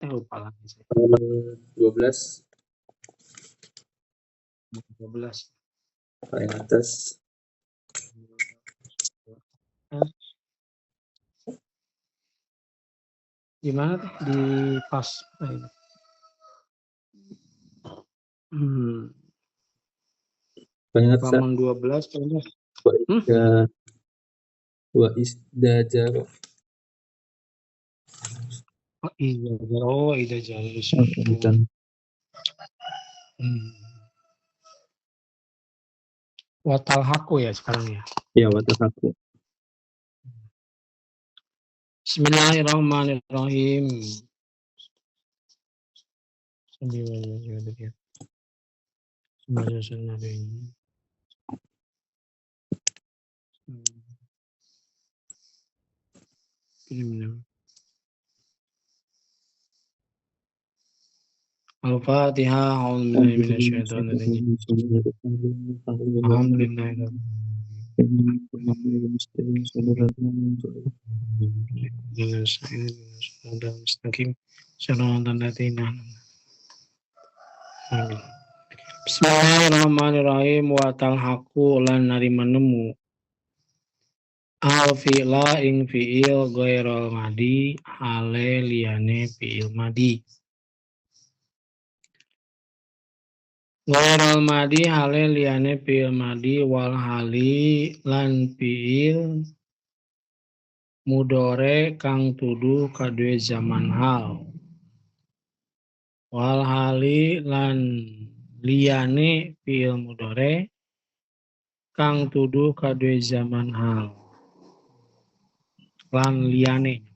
Lupa lagi saya. 12 12. paling atas. Gimana tuh di pas ini? Paling atas. Halaman 12 kayaknya. Wa isdaja. Oh iya, oh iya jalur. Watal haku ya sekarang ya. Ya, watal haku. Bismillahirrahmanirrahim. Al-Fatihah. Alhamdulillah. Bismillahirrahmanirrahim. Watal haku lan narima nemu al fi'la ing fi'il ghairul madi hale liyane fi'il madi. Ghairul madi hale liyane fi'il madi wal hali lan fi'il mudore kang tuduh kadue zaman hal. Wal hali lan liyane fi'il mudore kang tuduh kadue zaman hal. Lan liyane.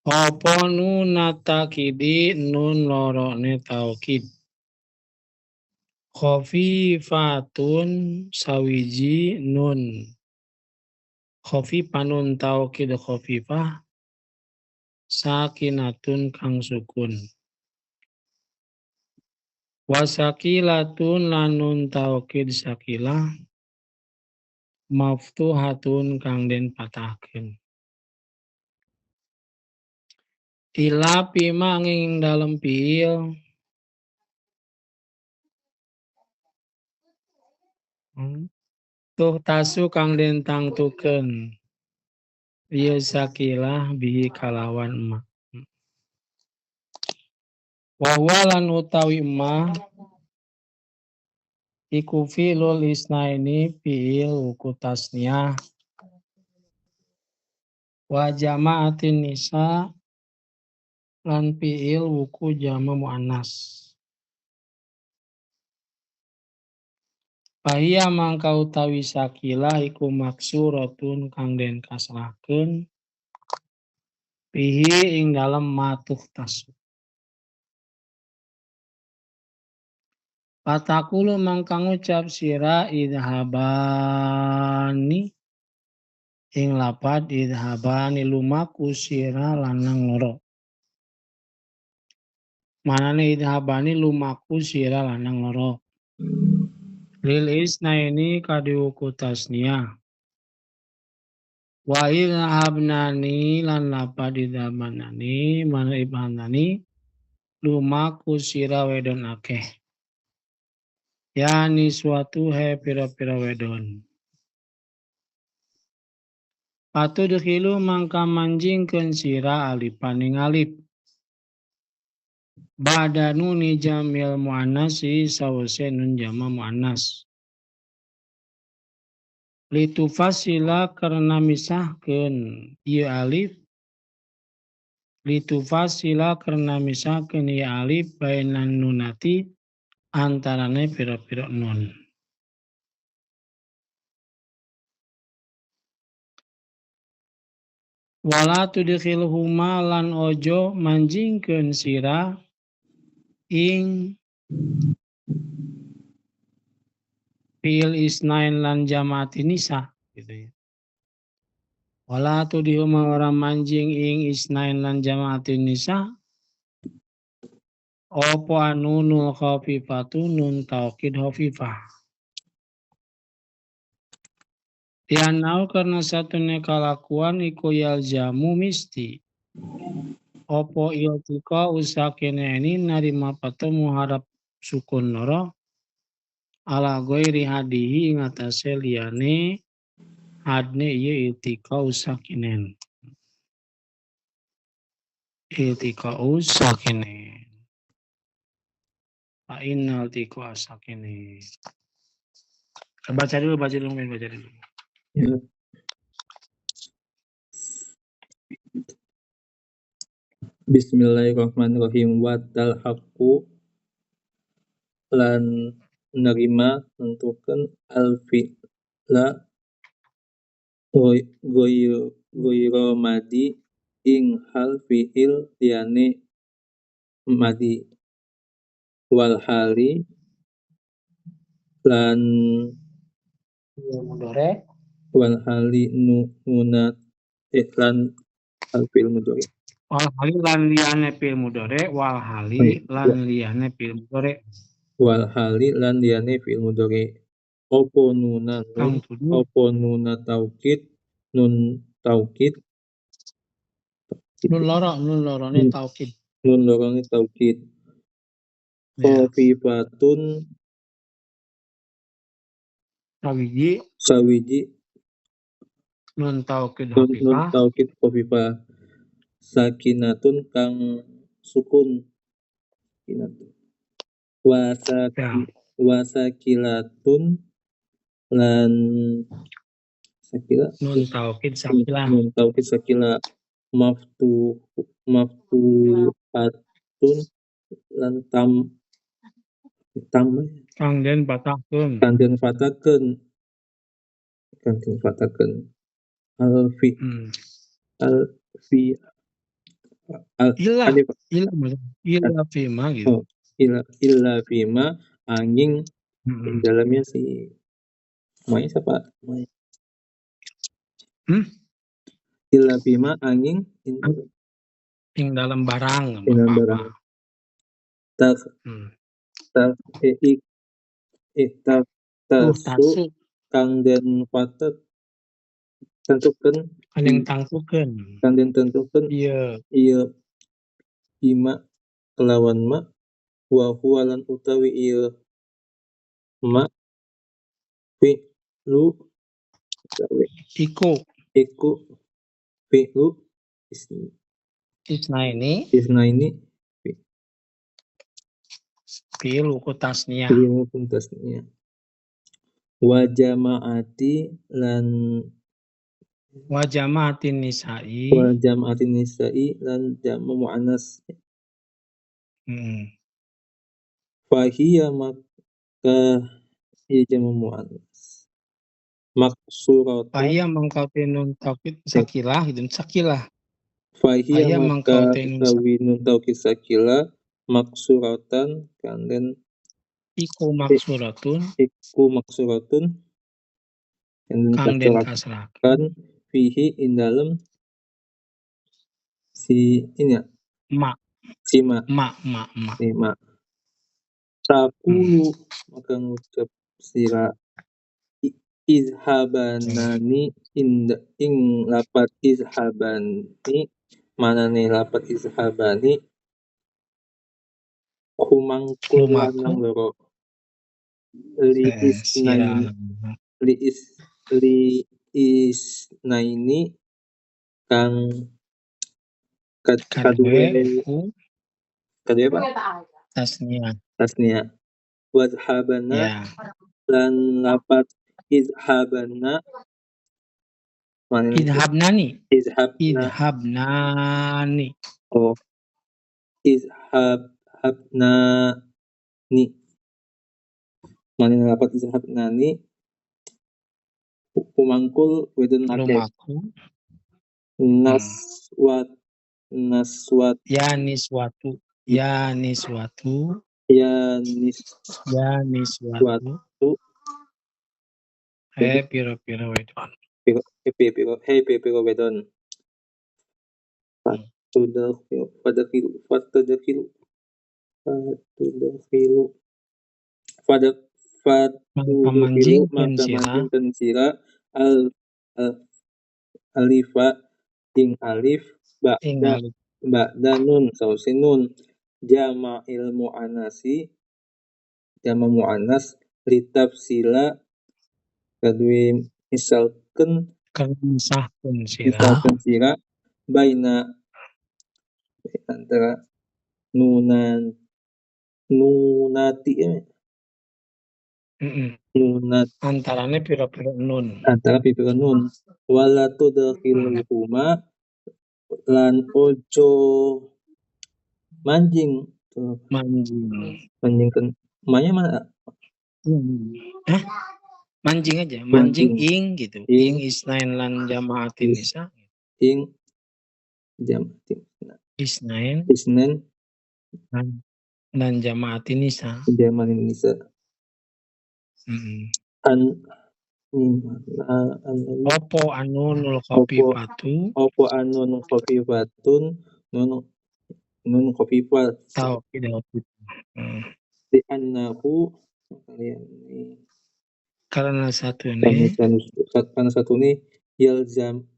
Apa nun natakidi nun lorone taukid. Khofifatun sawiji nun. Khofifah nun taukid khofifah. Sakinatun kang sukun. Wasakilatun lanun taukid sakilah. Maftuhatun kang den patahkeun. Ila pima nging dalem fiil. Tuh tasu kang den tangtukeun. Ieu sakilah bihi kalawan ma. Wa huwa lan utawi ma iku fi'lul isnaini fi'il wuku tasniyah. Wa jama'atin nisa lan fi'il wuku jama' muannas. Fahia mangka utawi sakilah iku maksuratun kang den kasrahkeun fihi ing dalem matuh tasu. Patakulu mangka ngucap sira idhabani ing lapad idhabani lumaku sira lanang loro. Manane idhabani lumaku sira lanang loro. Lil isnaini kadiuku tasniyah. Wa idhabnani lan lapad idhabanani mana ibhanani lumaku sira wedon akeh. Yani suatu he pira-pira wedon. Patu dikhilu mangka manjingkeun sira alipan ing alif. Ba'da nuni jamil muannasi sawise nun jama muannas. Litufasila karena misahkeun ieu alif. Litufasila karena misahkeun ieu alif bainan nunati antarane pira-pira nun. Wala tudkhilhuma lan ojo manjingkeun sira ing fi'il isnain lan jama'ati nisa gitu ya. Wala tudihuma orang manjing ing isnain lan jama'ati nisa opo anunul khafifatu nun taukid khafifah. Dianau karena satunya kelakuan iku yaljamu misti Opo iltika usakine ini narima patemu harap sukun loro ala ghairi hadihi ngatasé liyane hadne ieu iltika usakinen. Iltika usakinen. Fa innal iltika usakinen. Baca dulu. Ya. Bismillahirrahmanirrahim. Watal haqqu lan nerima nentukeun al-fi'la ghayra madi ing hal fi'il liyane madi wal hali lan Mudore wal hali nuna lan al fi'il mudhari wal hali lan liyane fil mudore wal hali lan liyane fil mudore wal hali lan liyane fi'il mudhari opo nuna nun kang tuduh opo nuna taukid nun taukid nun lorone taukid. nun lorone taukid Ya. Khofifatun sawiji nun taukid nun hafifah taukid khofifah sakinatun kang sukun sakinatun wasakilatun lan sakila nun taukid sakilah nun taukid sakila maftuhatun lan kang den patahkeun kangen fatakeun alfi ila alif fima gitu. illa fima angin di dalamnya si Mai siapa? Mai. Illa fima angin Ing dalam barang tasu kang den patet tentukeun yang tangtukeun kang den tentukeun ieu bima kelawan ma wa huwa lan utawi ieu ma fi'lu iku fi'lu isna ini fi'lu tasniyah wa jama'ati lan wa jama'atin nisa'i lan jamu muannas fahiya maka jamu muannas maksuratun fahiya mangkaute nun taukid sakilah fahiya maka nun taukid sakilah maksuratan kanden iku maksuratun kang den kasrakan fihi in dalam si ini ya ma takulu maka ngucap sira izhabanani ing lapat izhabani manane lapat izhabani kumangkul lanang loro li isnaini kang kadue apa tasnia wadhabana lan lapat idhabana idhabnani oh idhabnani mana lapat idhabnani pumangkul wedon akeh naswat ya niswatu piro wedon fatudakhilu maka manjingkeun sira al alifa ing alif ba'da ba'da nun sausi nun jama'il mu'annasi jama mu'annas litafsila kadue misalkeun Kemisahkeun sira sira baina antara nunati nunat antarane pira-pira nun. antara pipikeun nun wala tudkhiluhuma lan ojo manjing manjingkeun manya mana Hah? Manjing aja, manjing Manjing. ing gitu. Ing. Ing isnain lan jamaatin Is. nisa. ing jam Isnain isnen dan jamaatin nisa. zaman Indonesia an Opo anu nul khafifatu opo anu nun khafifatun nun khafifat tau tidak di annahu karena satu ini karena satu ini yalzam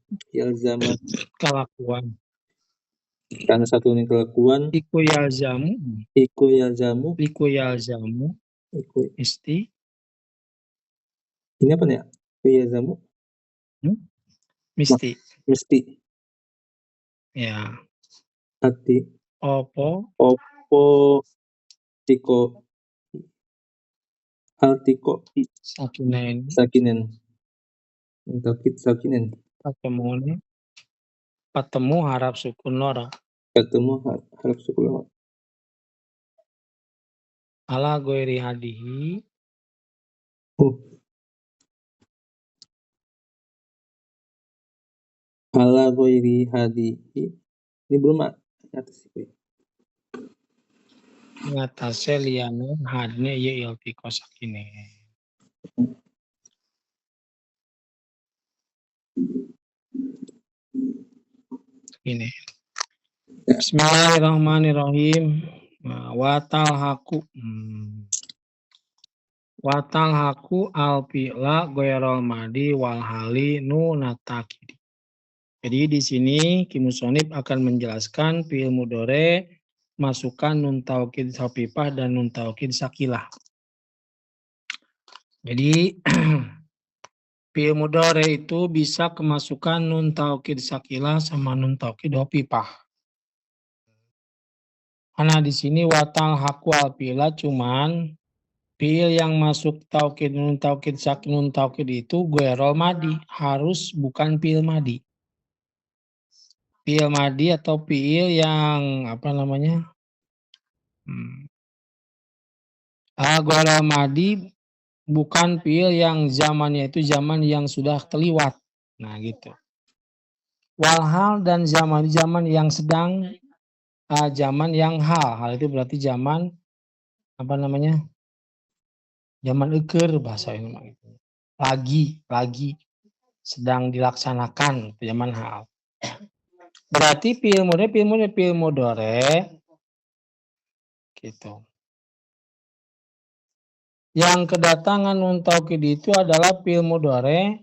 kelakuan karena satu ini kelakuan iku yalzamu isti ini apa nih iku yalzamu mesti ya hati opo tiko sakinen ketemu harap sukun loro harap sukun loro ala goiri hadihi ala goiri hadihi ini belum atas ngatasé liyane hadne ya iltiko sakine ini Bismillahirrahmanirrahim watal haku alfi'la goyrol madi wal hali nunatakidi. Jadi di sini Kimusonib akan menjelaskan fi'il mudhari masukkan nun taukid khafifah dan nun taukid sakilah. Jadi fi'il mudhari itu bisa kemasukan nun taukid sakilah sama nun taukid khafifah. Karena di sini watal haku alfi'la cuman fi'il yang masuk taukid nun taukid sakil nun taukid itu goyrol madi, harus bukan fi'il madi. Fi'il madi atau fi'il yang goyrol madi bukan fi'il yang zamannya itu zaman yang sudah terliwat. Nah gitu. Walhal dan zaman yang sedang zaman yang hal itu berarti zaman zaman eker bahasa ini lagi sedang dilaksanakan zaman hal. Berarti fi'il mudhari gitu. Yang kedatangan nun taukid itu adalah fi'il mudhari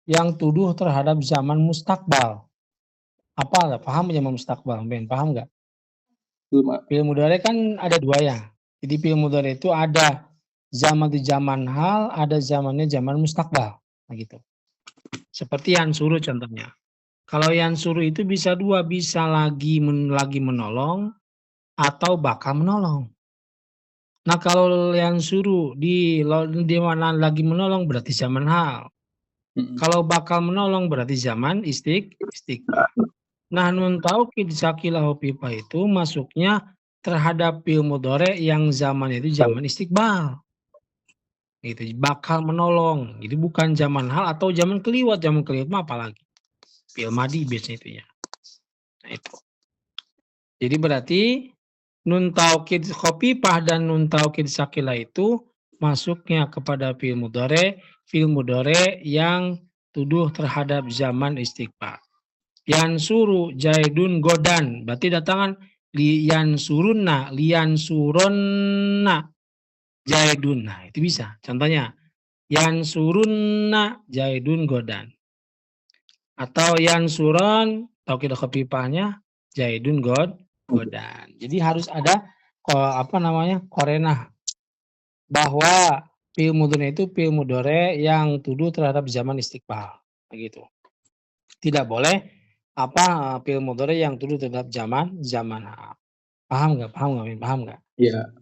yang tuduh terhadap zaman mustakbal. Apa paham zaman mustakbal? Ben, paham enggak? Fi'il mudhari kan ada dua ya. Jadi fi'il mudhari itu ada zaman hal, ada zamannya zaman mustakbal. Nah gitu. Seperti yansuru contohnya. Kalau yansuru itu bisa dua, bisa lagi menolong atau bakal menolong. Nah kalau yansuru di mana lagi menolong berarti zaman hal. Kalau bakal menolong berarti zaman istiqbal. Nah nun taukid sakilah khafifah itu masuknya terhadap fi'il mudhari yang zaman itu zaman istiqbal. Gitu, bakal menolong. Jadi bukan zaman hal atau zaman keliwat mah apalagi. Fi'il madi biasanya itu ya. Nah itu. Jadi berarti nun taukid khafifah dan nun taukid sakilah itu masuknya kepada fi'il mudhari yang tuduh terhadap zaman istiqbal. Yansuru jaidun godan, berarti datangan liyansurunna jaidun. Nah, itu bisa. Contohnya yansurunna jaidun godan. Atau yansuron taukid khafifahnya Zaidun godan. Jadi harus ada korenah bahwa fi'il mudhari itu fi'il mudhari yang tuduh terhadap zaman istiqbal. Begitu. Tidak boleh fi'il mudhari yang tuduh terhadap zaman hal. Paham nggak? Paham nggak? Iya.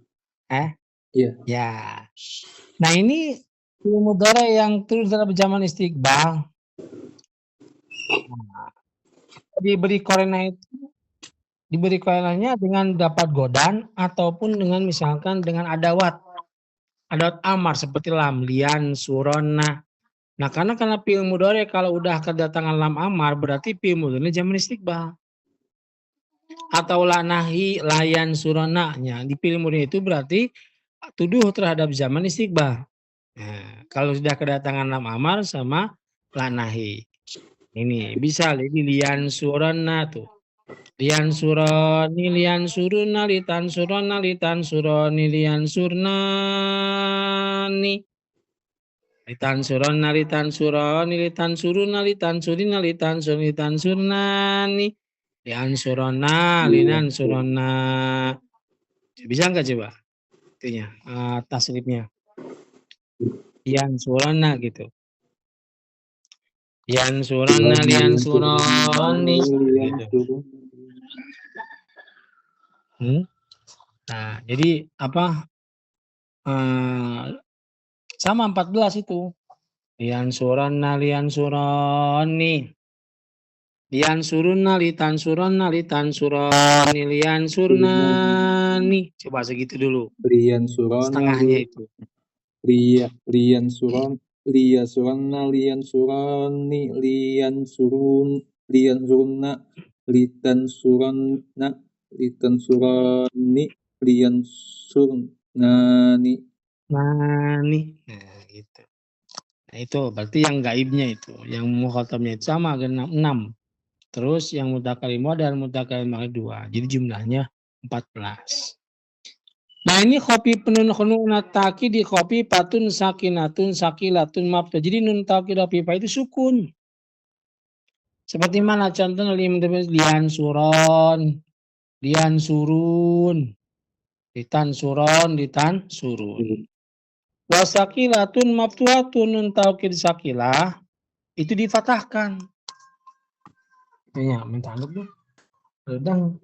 Iya. Ya. Nah ini fi'il mudhari yang tuduh terhadap zaman istiqbal. Nah, diberi korenahnya dengan dapat godan ataupun dengan misalkan dengan adawat amar seperti lam, lian, surona. Nah karena fi'il mudhari kalau udah kedatangan lam amar berarti fi'il mudhari zaman istiqbal. Atau la nahi, layan, surona-nya di fi'il mudhari itu berarti tuduh terhadap zaman istiqbal. Nah, kalau sudah kedatangan lam amar sama la nahi. Ini bisa jadi lian surona tuh. Lian suroni, lian suruna, litan surona, litan suroni, lian surnani. Litan surona, litan suroni, litan suruna, litan surina, litan surni, litan surnani. Lian surona, linan surona. Bisa nggak coba? Itunya, tasrifnya. Lian surona gitu. Lian surona, lian suroni. Gitu. Nah, jadi sama 14 itu. Lian surona, lian suroni. Lian suruna, litan surona, litan suroni, lian surnani. Coba segitu dulu. Lian surona. Setengahnya itu. Lian suron, lian surona, lian suroni, lian suruna, litan surona, litan suroni, lian surnani. Nah, gitu. Nah, itu berarti yang gaibnya itu, yang mukhatabnya itu sama 6. Terus yang mudzakkar dan mudzakkar 2. Jadi jumlahnya 14. Nah, ini khopi penun khununat taki di khopi patun sakinatun sakilatun mabda. Jadi nun taukid khofifa itu sukun. Seperti mana contohnya lian suron, lian surun, litan suron, litan surun. Wasakilatun maftuhatun nun taukid sakilah itu difatahkan. Ya, minta dulu. Redang.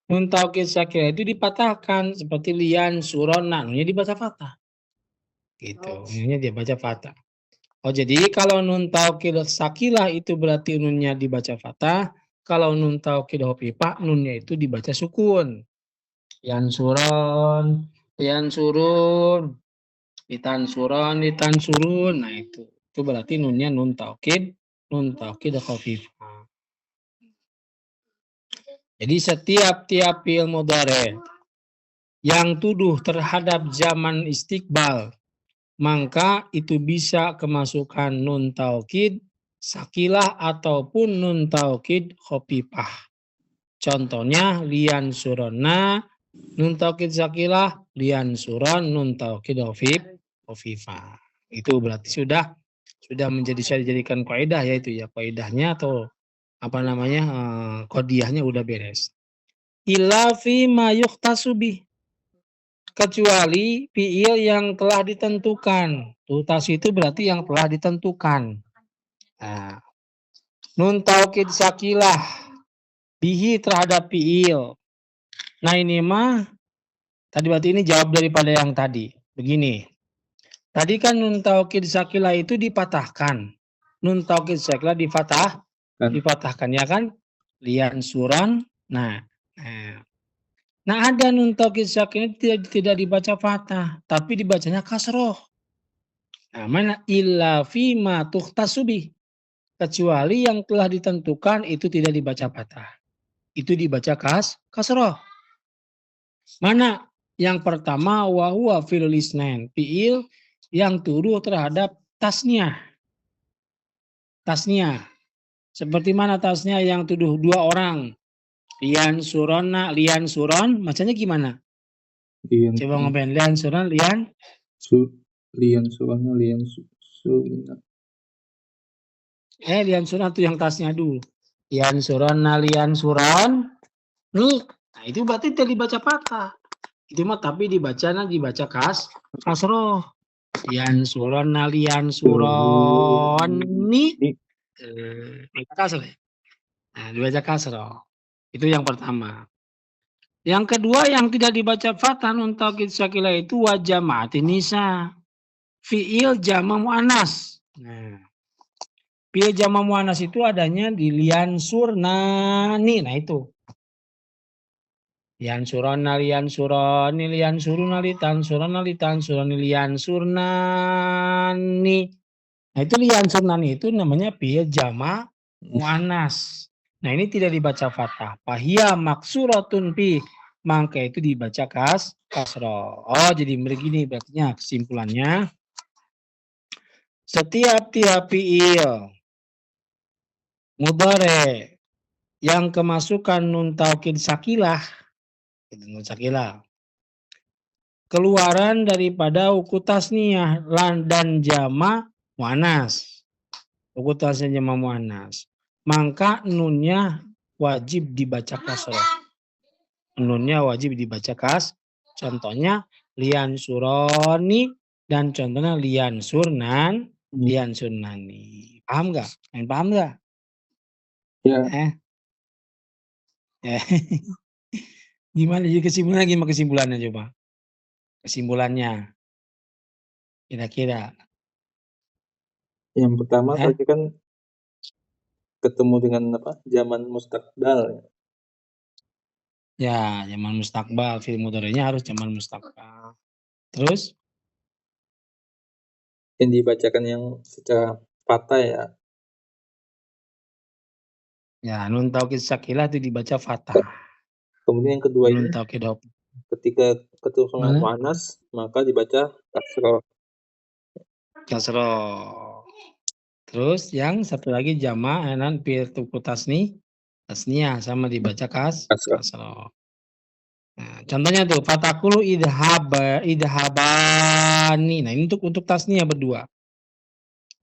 Nun taukid sakilah itu dipatahkan seperti lian suron, nunnya dibaca fatah. Gitu, nunnya dia baca fatah. Oh, jadi kalau nun taukid sakilah itu berarti nunnya dibaca fatah. Kalau nun taukid khofifah nunnya itu dibaca sukun. Lian suron, lian surun. Litan suron, litan surun. Nah itu berarti nunnya nun taukid khafifah. Jadi setiap fi'il mudhari yang tuduh terhadap zaman istiqbal maka itu bisa kemasukan nun taukid sakilah ataupun nun taukid khafifah. Contohnya lian surona nun taukid sakilah, lian suron nun taukid khafifah. Itu berarti sudah bisa dijadikan kaidah, yaitu ya kaidahnya atau qodiyahnya udah beres. Illa fi ma yukhtasu bih, kecuali fiil yang telah ditentukan. Tutas itu berarti yang telah ditentukan. Nah, nun taukid sakilah bihi terhadap fiil. Nah ini mah tadi berarti ini jawab daripada yang tadi. Begini. Tadi kan nun taukid sakilah itu dipatahkan. Nun taukid sakilah dipatahkan ya kan? Lian suran. Nah ada nun taukid sakilah tidak dibaca fathah, tapi dibacanya kasroh. Nah, mana illa fi ma tukhtasu bih, kecuali yang telah ditentukan itu tidak dibaca fathah. Itu dibaca kasroh. Mana yang pertama wa huwa fi'il isnain, fi'il yang tuduh terhadap tasniah. Seperti mana tasniah yang tuduh 2 orang? Lian surona, lian suron, macamnya gimana? Coba ngobrol lian suron, lian surona, lian surina. Lian suron itu yang tasniah dulu. Yansuronna liyansuron nih. Nah, itu berarti tidak dibaca fathah. Itu mah tapi dibaca kasroh. Yansuronna liyansuron nih. Dibaca kasroh. Nah, dibaca kasroh. Itu yang pertama. Yang kedua yang tidak dibaca fathah nun taukid syakila itu wa jama'atin nisa. Fi'il jama' muannas. Nah, fi'il jama' muannas itu adanya di liansurnani. Nah, itu. Liansurona liansuroni liansuruna litansurona litansuroni liansurnani. Nah, itu liansurnani itu namanya fi'il jama' muannas. Nah, ini tidak dibaca fathah. Fahia maksuratun fi, maka itu dibaca kasroh. Oh, jadi begini berarti kesimpulannya. Setiap fi'il mudhari yang kemasukan nun taukid sakilah, nun sakilah, keluaran daripada uku tasniyah dan jama' muannas. Uku tasniyah jama' muannas. Maka nunnya wajib dibaca kasroh. Nunnya wajib dibaca contohnya lian suroni dan contohnya lian surnani. Paham nggak? Paham nggak? Ya. Gimana jadi kesimpulannya coba? Kesimpulannya. Kira-kira. Yang pertama tadi kan ketemu dengan zaman mustakbal. Ya, zaman mustakbal. Fi'il mudhari'nya harus zaman mustakbal. Terus? Yang dibacakan yang secara fathah ya. Ya, nun taukid sakilah itu dibaca fathah. Kemudian yang kedua nun ini taukid ketika ketemu dengan muannas maka dibaca kasroh. Kasroh. Terus yang satu lagi jama' enan fi'il tuku tasniyah sama dibaca kasroh. Nah, contohnya tuh fatakulu idhabani. Nah, ini untuk tasniyah berdua.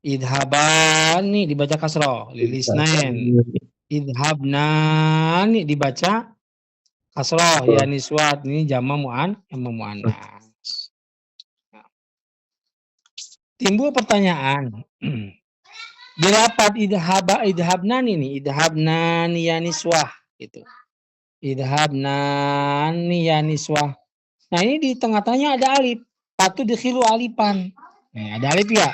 Idhabani dibaca kasroh, lilisnain. Idhabnani dibaca kasroh, ya niswat ini jama' muannas. Nah, timbul pertanyaan. Di lapat idhabnani nih, idhabnani ya niswah gitu. Idhabnani ya niswah. Nah, ini di tengah-tengahnya ada alif. Patut dikhilu alifan. Nah, ada alif ya.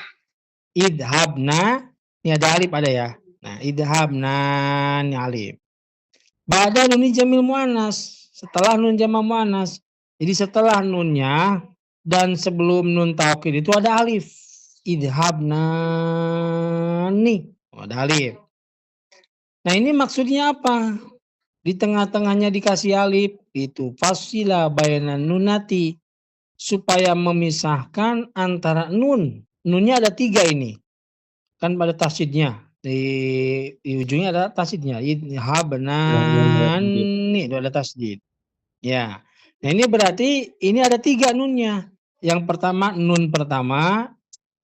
Idhabna, ini ada alif ada ya. Nah, idhabna ini alif. Ba'da nun jamil muannas, setelah nun jama' muannas. Jadi setelah nunnya dan sebelum nun taukid itu ada alif. Idhabna nih, ada alif. Nah, ini maksudnya apa? Di tengah-tengahnya dikasih alif itu fasila bainan nunati, supaya memisahkan antara nun. Nunnya ada 3 ini. Kan pada tasydidnya. Di ujungnya ada tasydidnya. Idhabnani itu ada tasydid. Ya. Nah, ini berarti ini ada 3 nunnya. Yang pertama nun pertama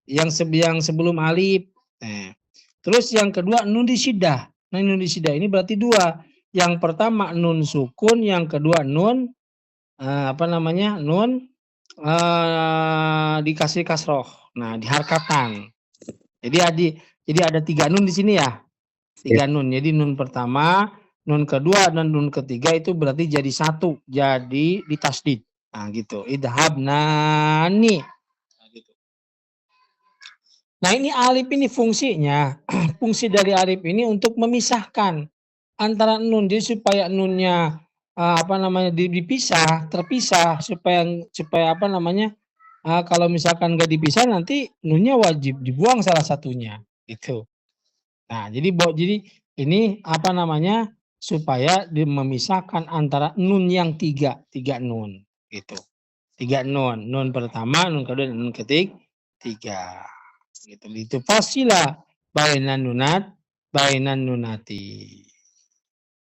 yang sebelum alif. Nah, terus yang kedua nun disyidah. Nah, nun disyidah ini berarti 2. Yang pertama nun sukun, yang kedua nun nun dikasih kasroh. Nah, diharkatan. Jadi ada 3 nun di sini ya. 3 nun. Jadi nun pertama, nun kedua dan nun ketiga itu berarti jadi 1. Jadi ditasdid. Nah, gitu. Idhabnani. Nah, gitu. Nah, ini alif ini fungsinya. Fungsi dari alif ini untuk memisahkan antara nun, jadi supaya nunnya terpisah supaya kalau misalkan nggak dipisah nanti nunnya wajib dibuang salah satunya gitu. Nah, jadi ini supaya memisahkan antara nun yang 3 nun gitu. 3 nun pertama, nun kedua, nun ketiga. Gitu. Itu pastilah bainan nunati.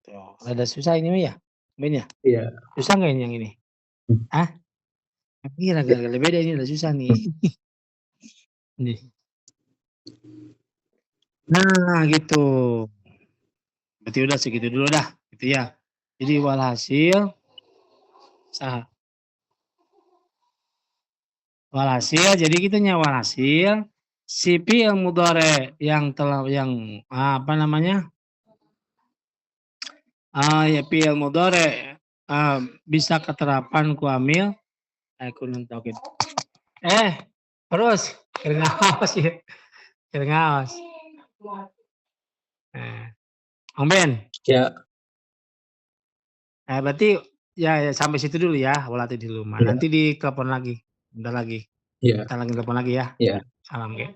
Tuh, ada susah ini ya? Ini ya? Iya. Susah nggak ini yang ini? Ini agak beda, ini ada susah nih. Nih. Nah, gitu. Berarti udah segitu dulu dah, gitu ya. Jadi walhasil saha? Walhasil jadi kita nya walhasil si fi'il mudhari yang apa namanya, ya fi'il mudhari, bisa keterapan ku amil kunun taukid. Terus keur ngaos ya, keur ngaos. Om Ben, Ya, berarti ya sampai situ dulu ya, latih dulu mah. iya, Nanti ditelepon lagi, bentar lagi. iya, Entar lagi telepon lagi ya. iya. Salam ge.